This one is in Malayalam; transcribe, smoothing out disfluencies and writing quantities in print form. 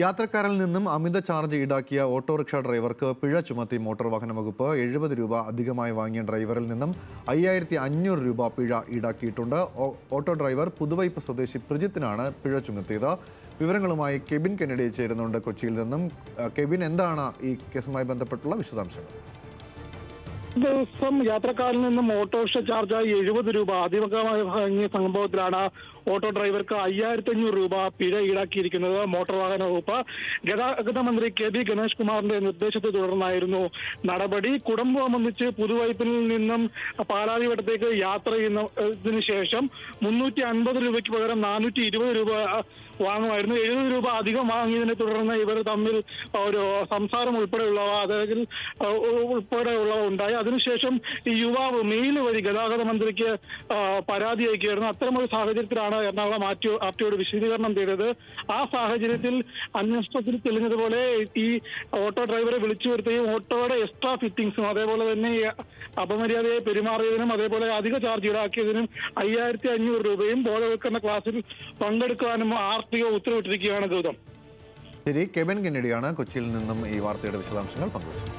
യാത്രക്കാരിൽ നിന്നും അമിത ചാർജ് ഈടാക്കിയ ഓട്ടോറിക്ഷ ഡ്രൈവർക്ക് പിഴ ചുമത്തി മോട്ടോർ വാഹന വകുപ്പ് 70 രൂപ അധികമായി വാങ്ങിയ ഡ്രൈവറിൽ നിന്നും 5500 രൂപ പിഴ ഈടാക്കിയിട്ടുണ്ട്. ഓട്ടോ ഡ്രൈവർ പുതുവൈപ്പ് സ്വദേശി പ്രജിത്തിനാണ് പിഴ ചുമത്തിയത്. വിവരങ്ങളുമായി കെബിൻ കെന്നഡി ചേരുന്നുണ്ട് കൊച്ചിയിൽ നിന്നും. കെബിൻ, എന്താണ് ഈ കേസുമായി ബന്ധപ്പെട്ടുള്ള വിശദാംശങ്ങൾ? ദിവസം യാത്രക്കാരിൽ നിന്നും ഓട്ടോറിക്ഷ ചാർജായി 70 രൂപ അധികമായി വാങ്ങിയ സംഭവത്തിലാണ് ഓട്ടോ ഡ്രൈവർക്ക് 5500 രൂപ പിഴ ഈടാക്കിയിരിക്കുന്നത്. മോട്ടോർ വാഹന വകുപ്പ് ഗതാഗത മന്ത്രി കെ.ബി. ഗണേഷ് കുമാറിന്റെ നിർദ്ദേശത്തെ തുടർന്നായിരുന്നു നടപടി. കുടുംബം ഒന്നിച്ച് പുതുവൈപ്പിൽ നിന്നും പാലാരിവട്ടത്തേക്ക് യാത്ര ചെയ്യുന്നതിന് ശേഷം 350 രൂപയ്ക്ക് പകരം 420 രൂപ വാങ്ങുമായിരുന്നു. 70 രൂപ അധികം വാങ്ങിയതിനെ തുടർന്ന് ഇവർ തമ്മിൽ ഒരു സംസാരം ഉൾപ്പെടെയുള്ളവ ഉണ്ടായി. അതിനുശേഷം ഈ യുവാവ് മെയിൽ വഴി ഗതാഗത മന്ത്രിക്ക് പരാതി അയക്കുകയായിരുന്നു. അത്തരമൊരു സാഹചര്യത്തിലാണ് എറണാകുളം ആർടിഒയോട് വിശദീകരണം തേടിയത്. ആ സാഹചര്യത്തിൽ അന്വേഷണത്തിൽ തെളിഞ്ഞതുപോലെ ഈ ഓട്ടോ ഡ്രൈവറെ വിളിച്ചു വരുത്തുകയും ഓട്ടോയുടെ എക്സ്ട്രാ ഫിറ്റിംഗ്സും അതേപോലെ തന്നെ അപമര്യാദയെ പെരുമാറിയതിനും അതേപോലെ അധിക ചാർജ് ഈടാക്കിയതിനും 5500 രൂപയും ബോധവൽക്കരണ ക്ലാസ്സിൽ പങ്കെടുക്കാനും ആർടിഒ ഉത്തരവിട്ടിരിക്കുകയാണ്. ഗൗതം. ശരി, കെബിൻ കെന്നഡിയാണ് കൊച്ചിയിൽ നിന്നും ഈ വാർത്തയുടെ വിശദാംശങ്ങൾ പങ്കുവച്ചത്.